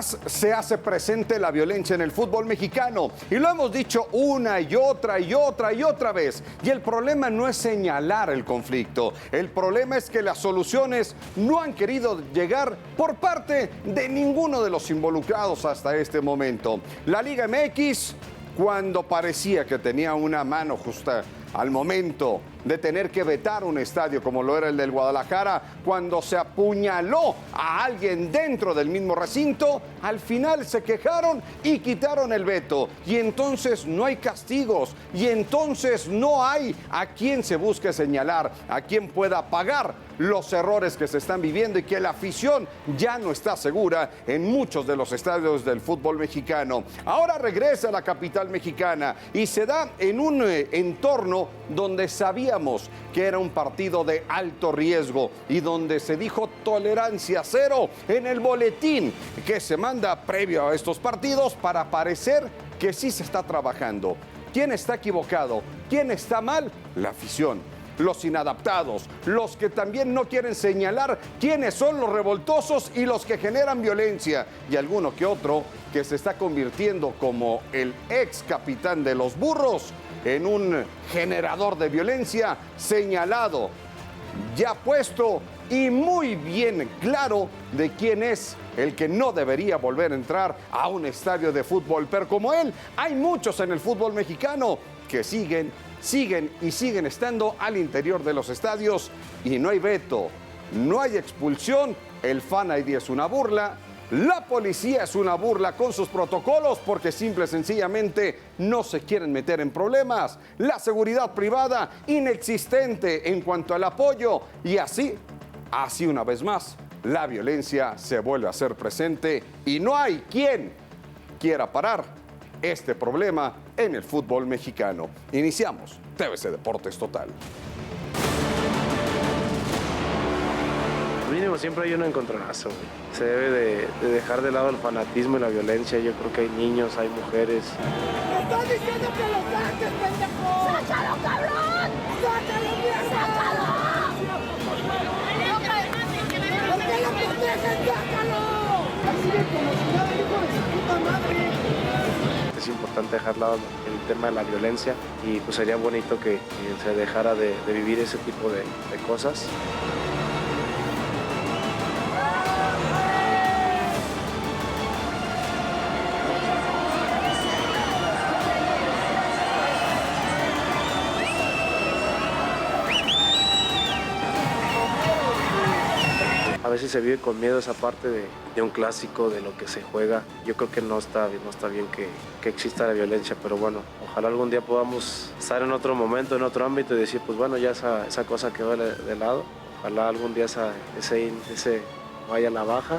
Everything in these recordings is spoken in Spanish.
más se hace presente la violencia en el fútbol mexicano. Y lo hemos dicho una y otra vez. Y el problema no es señalar el conflicto. El problema es que las soluciones no han querido llegar por parte de ninguno de los involucrados hasta este momento. La Liga MX, cuando parecía que tenía una mano justa al momento de tener que vetar un estadio como lo era el del Guadalajara, cuando se apuñaló a alguien dentro del mismo recinto, al final se quejaron y quitaron el veto. Y entonces no hay castigos, y entonces no hay a quien se busque señalar, a quien pueda pagar los errores que se están viviendo y que la afición ya no está segura en muchos de los estadios del fútbol mexicano. Ahora regresa a la capital mexicana y se da en un entorno donde sabíamos que era un partido de alto riesgo y donde se dijo tolerancia cero en el boletín que se manda previo a estos partidos para parecer que sí se está trabajando. ¿Quién está equivocado? ¿Quién está mal? La afición. Los inadaptados, los que también no quieren señalar quiénes son los revoltosos y los que generan violencia, y alguno que otro que se está convirtiendo como el ex capitán de los burros en un generador de violencia señalado, ya puesto y muy bien claro de quién es el que no debería volver a entrar a un estadio de fútbol. Pero como él, hay muchos en el fútbol mexicano que siguen estando al interior de los estadios y no hay veto, no hay expulsión, el Fan ID es una burla, la policía es una burla con sus protocolos porque simple y sencillamente no se quieren meter en problemas, la seguridad privada inexistente en cuanto al apoyo y así una vez más, la violencia se vuelve a hacer presente y no hay quien quiera parar este problema en el fútbol mexicano. Iniciamos TVC Deportes Total. Mínimo siempre hay un encontronazo. Se debe de dejar de lado el fanatismo y la violencia. Yo creo que hay niños, hay mujeres. ¡Me estás diciendo que lo saques, pendejo! ¡Sácalo, cabrón! ¡Sácalo, mierda! ¡Sácalo! ¿Por qué lo protegen? ¡Sácalo! Así de como si nada, hijo de su puta madre. Es importante dejar de lado el tema de la violencia y pues sería bonito que se dejara de vivir ese tipo de cosas. A veces se vive con miedo esa parte de un clásico, de lo que se juega. Yo creo que no está bien que exista la violencia, pero bueno, ojalá algún día podamos estar en otro momento, en otro ámbito y decir, pues bueno, ya esa cosa quedó de lado. Ojalá algún día ese vaya a la baja.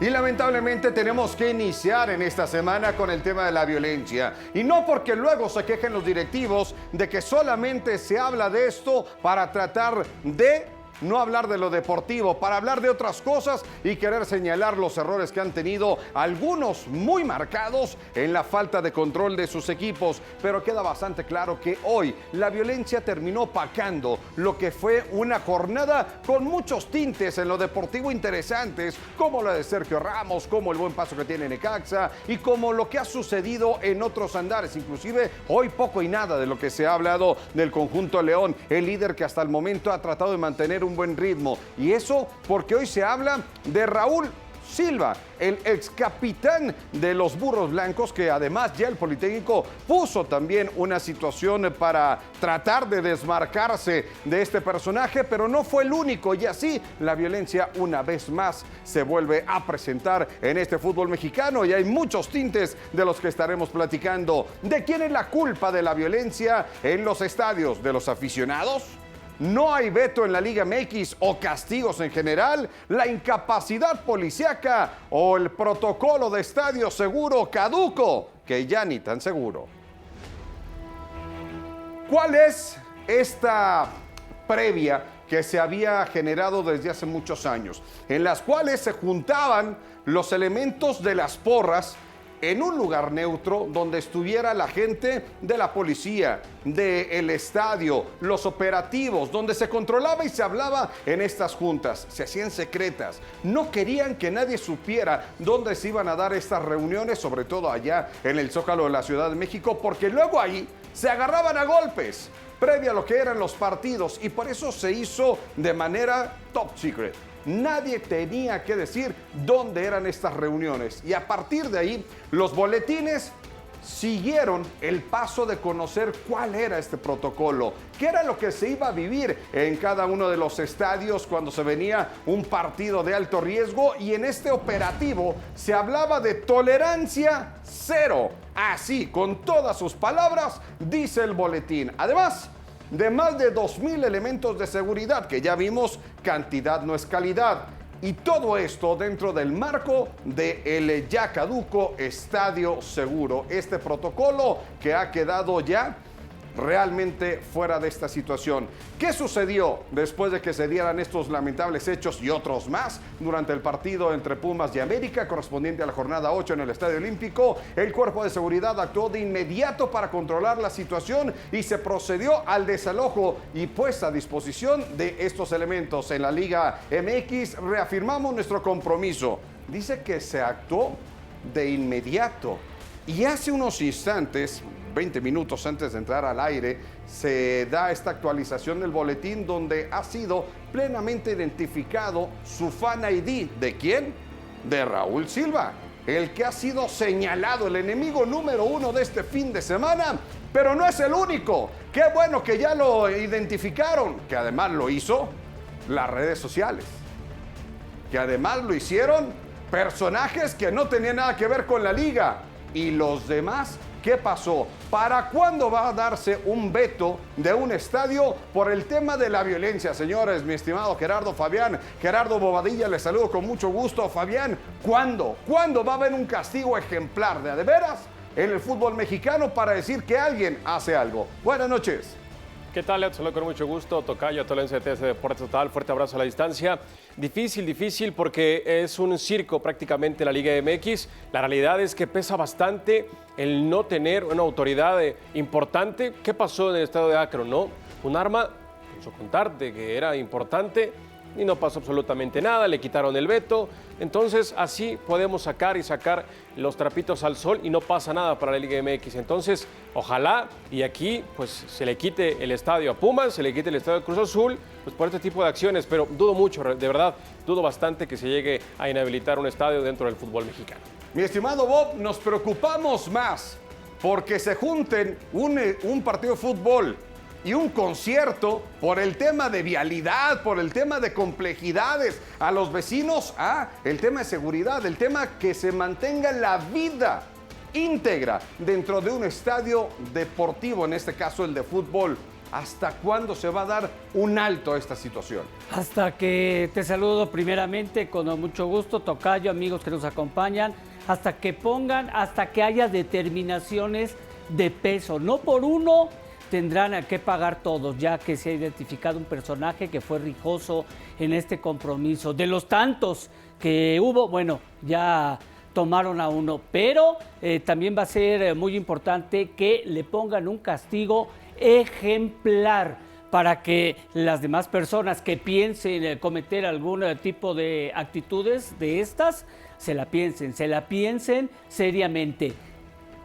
Y lamentablemente tenemos que iniciar en esta semana con el tema de la violencia. Y no porque luego se quejen los directivos de que solamente se habla de esto para tratar de no hablar de lo deportivo, para hablar de otras cosas y querer señalar los errores que han tenido algunos muy marcados en la falta de control de sus equipos. Pero queda bastante claro que hoy la violencia terminó opacando lo que fue una jornada con muchos tintes en lo deportivo interesantes, como la de Sergio Ramos, como el buen paso que tiene Necaxa y como lo que ha sucedido en otros andares. Inclusive hoy poco y nada de lo que se ha hablado del conjunto León, el líder que hasta el momento ha tratado de mantener un buen ritmo. Y eso porque hoy se habla de Raúl Silva, el ex capitán de los Burros Blancos, que además ya el Politécnico puso también una situación para tratar de desmarcarse de este personaje, pero no fue el único y así la violencia una vez más se vuelve a presentar en este fútbol mexicano y hay muchos tintes de los que estaremos platicando. ¿De quién es la culpa de la violencia en los estadios? ¿De los aficionados? ¿No hay veto en la Liga MX o castigos en general? ¿La incapacidad policíaca o el protocolo de estadio seguro caduco, que ya ni tan seguro? ¿Cuál es esta previa que se había generado desde hace muchos años, en las cuales se juntaban los elementos de las porras en un lugar neutro donde estuviera la gente de la policía, del estadio, los operativos, donde se controlaba y se hablaba en estas juntas. Se hacían secretas. No querían que nadie supiera dónde se iban a dar estas reuniones, sobre todo allá en el Zócalo de la Ciudad de México, porque luego ahí se agarraban a golpes previo a lo que eran los partidos, y por eso se hizo de manera top secret. Nadie tenía que decir dónde eran estas reuniones, y a partir de ahí los boletines siguieron el paso de conocer cuál era este protocolo, qué era lo que se iba a vivir en cada uno de los estadios cuando se venía un partido de alto riesgo, y en este operativo se hablaba de tolerancia cero. Así, con todas sus palabras, dice el boletín. Además de más de 2,000 elementos de seguridad, que ya vimos, cantidad no es calidad. Y todo esto dentro del marco del ya caduco Estadio Seguro. Este protocolo que ha quedado ya realmente fuera de esta situación. ¿Qué sucedió después de que se dieran estos lamentables hechos y otros más durante el partido entre Pumas y América, correspondiente a la jornada 8 en el Estadio Olímpico? El cuerpo de seguridad actuó de inmediato para controlar la situación y se procedió al desalojo y puesta a disposición de estos elementos. En la Liga MX reafirmamos nuestro compromiso. Dice que se actuó de inmediato. Y hace unos instantes, 20 minutos antes de entrar al aire, se da esta actualización del boletín donde ha sido plenamente identificado su Fan ID. ¿De quién? De Raúl Silva, el que ha sido señalado, el enemigo número 1 de este fin de semana, pero no es el único. Qué bueno que ya lo identificaron, que además lo hizo las redes sociales, que además lo hicieron personajes que no tenían nada que ver con la liga. ¿Y los demás qué pasó? ¿Para cuándo va a darse un veto de un estadio por el tema de la violencia? Señores, mi estimado Gerardo Fabián, Gerardo Bobadilla, les saludo con mucho gusto. Fabián, ¿cuándo? ¿Cuándo va a haber un castigo ejemplar de veras en el fútbol mexicano para decir que alguien hace algo? Buenas noches. ¿Qué tal? Les saludo con mucho gusto. Tocayo, todo el NCTS Deportes Total. Fuerte abrazo a la distancia. Difícil porque es un circo prácticamente la Liga MX. La realidad es que pesa bastante el no tener una autoridad importante. ¿Qué pasó en el estado de Akron? ¿No? Un arma, con contarte que era importante, y no pasó absolutamente nada, le quitaron el veto. Entonces así podemos sacar los trapitos al sol y no pasa nada para la Liga MX. Entonces ojalá y aquí pues se le quite el estadio a Pumas, se le quite el estadio a Cruz Azul, pues por este tipo de acciones, pero dudo mucho, de verdad, dudo bastante que se llegue a inhabilitar un estadio dentro del fútbol mexicano. Mi estimado Bob, nos preocupamos más porque se junten un partido de fútbol y un concierto por el tema de vialidad, por el tema de complejidades a los vecinos, el tema de seguridad, el tema que se mantenga la vida íntegra dentro de un estadio deportivo, en este caso el de fútbol. ¿Hasta cuándo se va a dar un alto a esta situación? Hasta que te saludo primeramente, con mucho gusto, Tocayo, amigos que nos acompañan, hasta que haya determinaciones de peso, no por uno. Tendrán que pagar todos, ya que se ha identificado un personaje que fue rijoso en este compromiso. De los tantos que hubo, bueno, ya tomaron a uno, pero también va a ser muy importante que le pongan un castigo ejemplar para que las demás personas que piensen cometer algún tipo de actitudes de estas, se la piensen seriamente.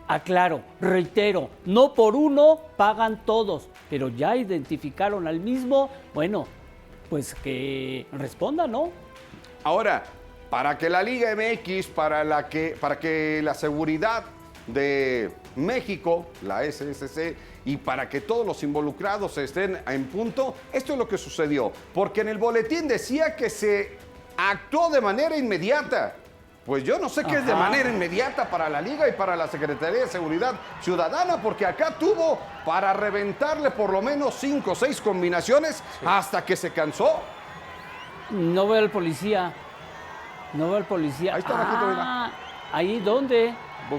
Aclaro, reitero, no por uno pagan todos, pero ya identificaron al mismo, bueno, pues que responda, ¿no? Ahora, para que la Liga MX, para que la seguridad de México, la SSC, y para que todos los involucrados estén en punto, esto es lo que sucedió, porque en el boletín decía que se actuó de manera inmediata. Pues yo no sé qué es de manera inmediata para la Liga y para la Secretaría de Seguridad Ciudadana, porque acá tuvo para reventarle por lo menos 5 o 6 combinaciones hasta que se cansó. No veo al policía. Ahí está, Rajito, mira. ¿Ahí dónde?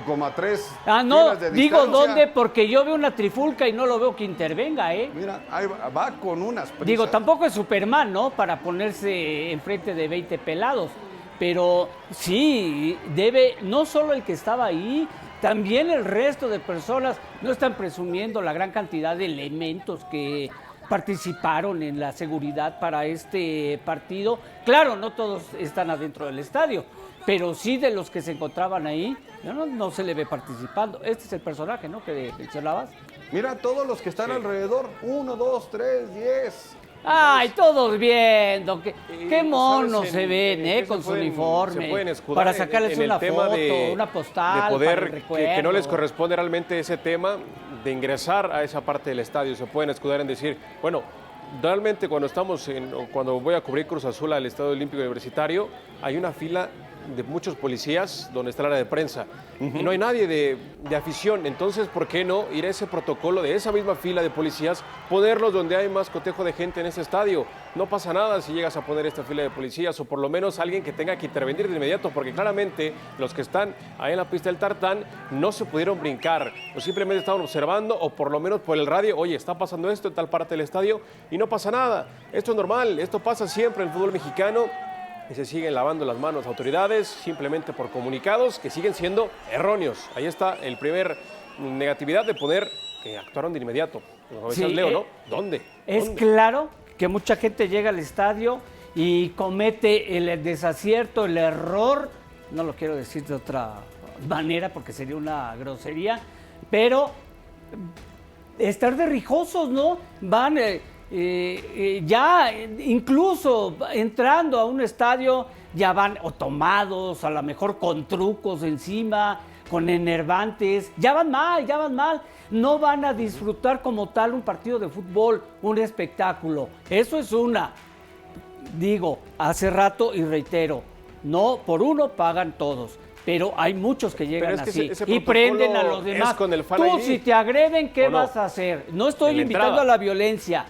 Como a 3 no, filas de digo distancia. dónde, porque yo veo una trifulca y no lo veo que intervenga, ¿eh? Mira, ahí va con unas prisas. Digo, tampoco es Superman, ¿no? Para ponerse enfrente de 20 pelados. Pero sí, debe, no solo el que estaba ahí, también el resto de personas no están presumiendo la gran cantidad de elementos que participaron en la seguridad para este partido. Claro, no todos están adentro del estadio, pero sí de los que se encontraban ahí, no se le ve participando. Este es el personaje, ¿no?, que mencionabas. Mira, todos los que están alrededor, 1, 2, 3, 10. Ay, todos viendo, qué monos ¿sabes? se ven, con su uniforme, para sacarles una foto, una postal, de poder, para el recuerdo. que no les corresponde realmente ese tema de ingresar a esa parte del estadio. Se pueden escudar en decir, bueno, realmente cuando voy a cubrir Cruz Azul al Estadio Olímpico Universitario, hay una fila de muchos policías donde está el área de prensa y no hay nadie de afición. Entonces, ¿por qué no ir a ese protocolo de esa misma fila de policías, ponerlos donde hay más cotejo de gente en ese estadio? No pasa nada si llegas a poner esta fila de policías, o por lo menos alguien que tenga que intervenir de inmediato, porque claramente los que están ahí en la pista del tartán no se pudieron brincar, o simplemente estaban observando, o por lo menos por el radio, oye, está pasando esto en tal parte del estadio, y no pasa nada. Esto es normal, esto pasa siempre en el fútbol mexicano, y se siguen lavando las manos autoridades simplemente por comunicados que siguen siendo erróneos. Ahí está el primer negatividad de poder que actuaron de inmediato. Como decías, Leo, ¿no? ¿Dónde? Es claro que mucha gente llega al estadio y comete el desacierto, el error, no lo quiero decir de otra manera porque sería una grosería, pero estar de rijosos, ¿no? Van... ya incluso entrando a un estadio ya van o tomados, a lo mejor con trucos encima, con enervantes, ya van mal, no van a disfrutar como tal un partido de fútbol, un espectáculo. Eso es digo, hace rato y reitero, no por uno pagan todos. Pero hay muchos que llegan así y prenden a los demás. Con el Fan Tú, ID. si te agreden, ¿qué no? vas a hacer? No estoy En invitando entrada. a la violencia,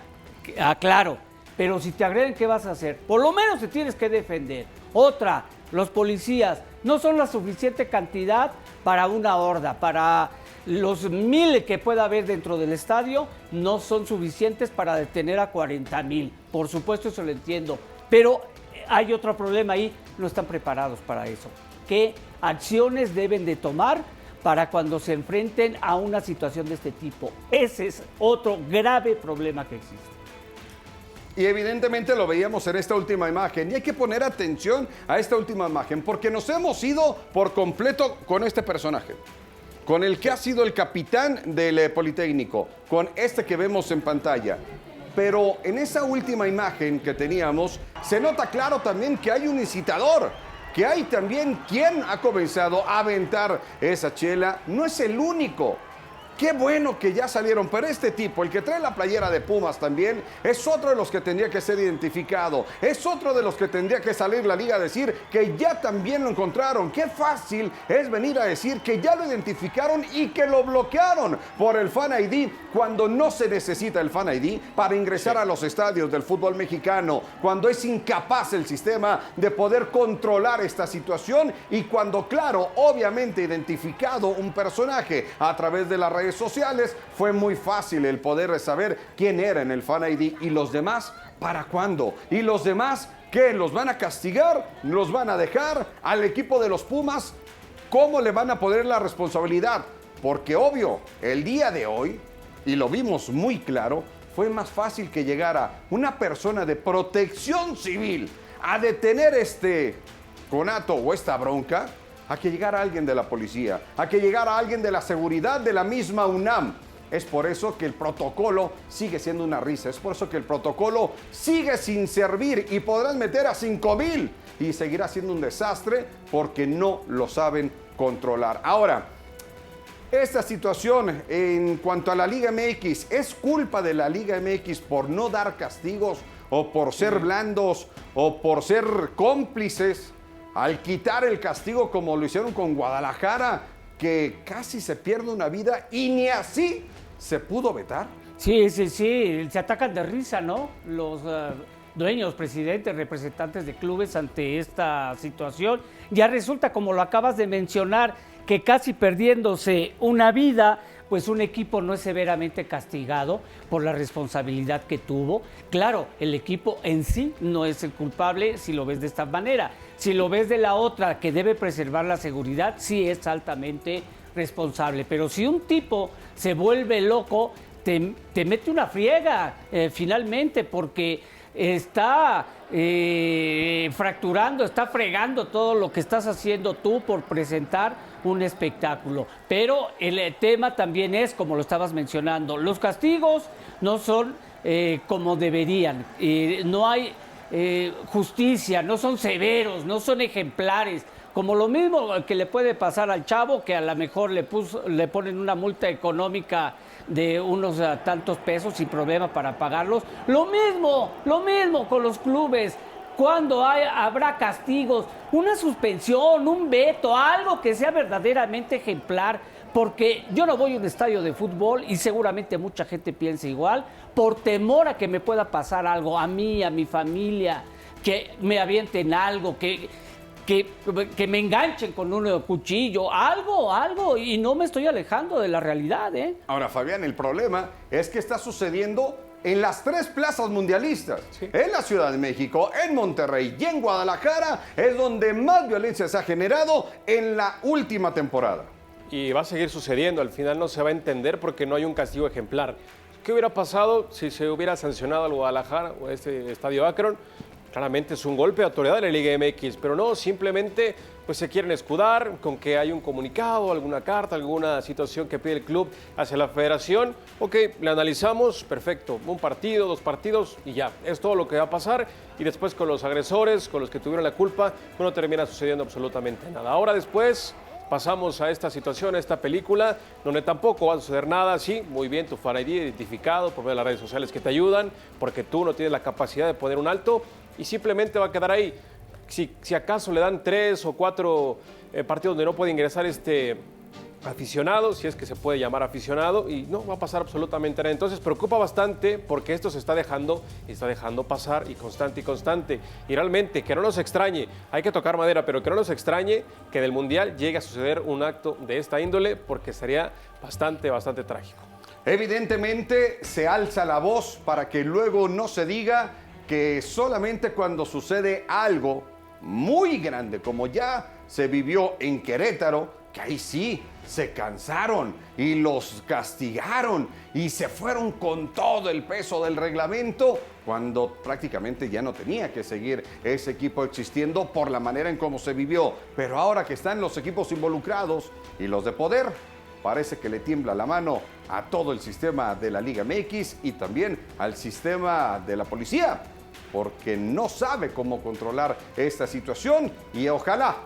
claro, pero si te agreden, ¿qué vas a hacer? Por lo menos te tienes que defender. Otra, los policías no son la suficiente cantidad para una horda, para los 1,000 que pueda haber dentro del estadio, no son suficientes para detener a 40,000. Por supuesto, eso lo entiendo, pero hay otro problema ahí, no están preparados para eso. ¿Qué acciones deben de tomar para cuando se enfrenten a una situación de este tipo? Ese es otro grave problema que existe. Y evidentemente lo veíamos en esta última imagen. Y hay que poner atención a esta última imagen, porque nos hemos ido por completo con este personaje, con el que ha sido el capitán del Politécnico, con este que vemos en pantalla. Pero en esa última imagen que teníamos, se nota claro también que hay un incitador, que hay también quien ha comenzado a aventar esa chela. No es el único. Qué bueno que ya salieron, pero este tipo, el que trae la playera de Pumas también, es otro de los que tendría que ser identificado. Es otro de los que tendría que salir la liga a decir que ya también lo encontraron. Qué fácil es venir a decir que ya lo identificaron y que lo bloquearon por el Fan ID cuando no se necesita el Fan ID para ingresar a los estadios del fútbol mexicano, cuando es incapaz el sistema de poder controlar esta situación y cuando, claro, obviamente identificado un personaje a través de las redes sociales, fue muy fácil el poder saber quién era en el Fan ID. ¿Y los demás para cuándo? ¿Y los demás qué? ¿Los van a castigar? ¿Los van a dejar? ¿Al equipo de los Pumas cómo le van a poner la responsabilidad? Porque obvio, el día de hoy, y lo vimos muy claro, fue más fácil que llegara una persona de Protección Civil a detener este conato o esta bronca, a que llegara alguien de la policía, a que llegara alguien de la seguridad de la misma UNAM. Es por eso que el protocolo sigue siendo una risa, es por eso que el protocolo sigue sin servir y podrán meter a 5,000 y seguirá siendo un desastre porque no lo saben controlar. Ahora, esta situación en cuanto a la Liga MX, ¿es culpa de la Liga MX por no dar castigos o por ser blandos o por ser cómplices al quitar el castigo como lo hicieron con Guadalajara, que casi se pierde una vida y ni así se pudo vetar? Sí, se atacan de risa, ¿no? Los dueños, presidentes, representantes de clubes ante esta situación. Ya resulta, como lo acabas de mencionar, que casi perdiéndose una vida, pues un equipo no es severamente castigado por la responsabilidad que tuvo. Claro, el equipo en sí no es el culpable si lo ves de esta manera. Si lo ves de la otra, que debe preservar la seguridad, sí es altamente responsable. Pero si un tipo se vuelve loco, te mete una friega finalmente, porque está fracturando, está fregando todo lo que estás haciendo tú por presentar un espectáculo. Pero el tema también es, como lo estabas mencionando, los castigos no son como deberían. No hay justicia, no son severos, no son ejemplares. Como lo mismo que le puede pasar al chavo, que a lo mejor le ponen una multa económica de unos tantos pesos sin problema para pagarlos. Lo mismo con los clubes. ¿Cuándo habrá castigos? Una suspensión, un veto, algo que sea verdaderamente ejemplar. Porque yo no voy a un estadio de fútbol, y seguramente mucha gente piensa igual, por temor a que me pueda pasar algo, a mí, a mi familia, que me avienten algo, que me enganchen con un cuchillo, algo, y no me estoy alejando de la realidad, ¿eh? Ahora, Fabián, el problema es que está sucediendo en las 3 plazas mundialistas. Sí. En la Ciudad de México, en Monterrey y en Guadalajara es donde más violencia se ha generado en la última temporada. Y va a seguir sucediendo, al final no se va a entender porque no hay un castigo ejemplar. ¿Qué hubiera pasado si se hubiera sancionado al Guadalajara o este Estadio Akron? Claramente es un golpe de autoridad de la Liga MX, pero no, simplemente pues se quieren escudar con que hay un comunicado, alguna carta, alguna situación que pide el club hacia la federación. Ok, le analizamos, perfecto, 1 partido, 2 partidos y ya, es todo lo que va a pasar. Y después con los agresores, con los que tuvieron la culpa, no termina sucediendo absolutamente nada. Ahora después pasamos a esta situación, a esta película, donde tampoco va a suceder nada. Sí, muy bien, tu Fan ID identificado por medio de las redes sociales que te ayudan, porque tú no tienes la capacidad de poner un alto, y simplemente va a quedar ahí. Si acaso le dan 3 o 4 partidos donde no puede ingresar este aficionado, si es que se puede llamar aficionado, y no va a pasar absolutamente nada. Entonces preocupa bastante porque esto se está dejando pasar, y constante. Y realmente que no nos extrañe, hay que tocar madera, pero que no nos extrañe que en el Mundial llegue a suceder un acto de esta índole, porque sería bastante trágico. Evidentemente se alza la voz para que luego no se diga que solamente cuando sucede algo muy grande, como ya se vivió en Querétaro, que ahí sí se cansaron y los castigaron y se fueron con todo el peso del reglamento, cuando prácticamente ya no tenía que seguir ese equipo existiendo por la manera en cómo se vivió. Pero ahora que están los equipos involucrados y los de poder, parece que le tiembla la mano a todo el sistema de la Liga MX y también al sistema de la policía, porque no sabe cómo controlar esta situación. Y ojalá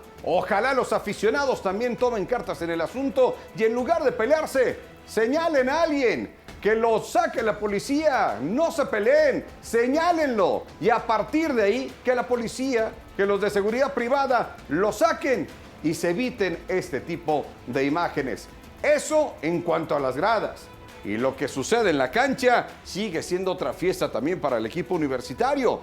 los aficionados también tomen cartas en el asunto y en lugar de pelearse, señalen a alguien, que lo saque la policía, no se peleen, señálenlo, y a partir de ahí que la policía, que los de seguridad privada lo saquen y se eviten este tipo de imágenes. Eso en cuanto a las gradas. Y lo que sucede en la cancha sigue siendo otra fiesta también para el equipo universitario,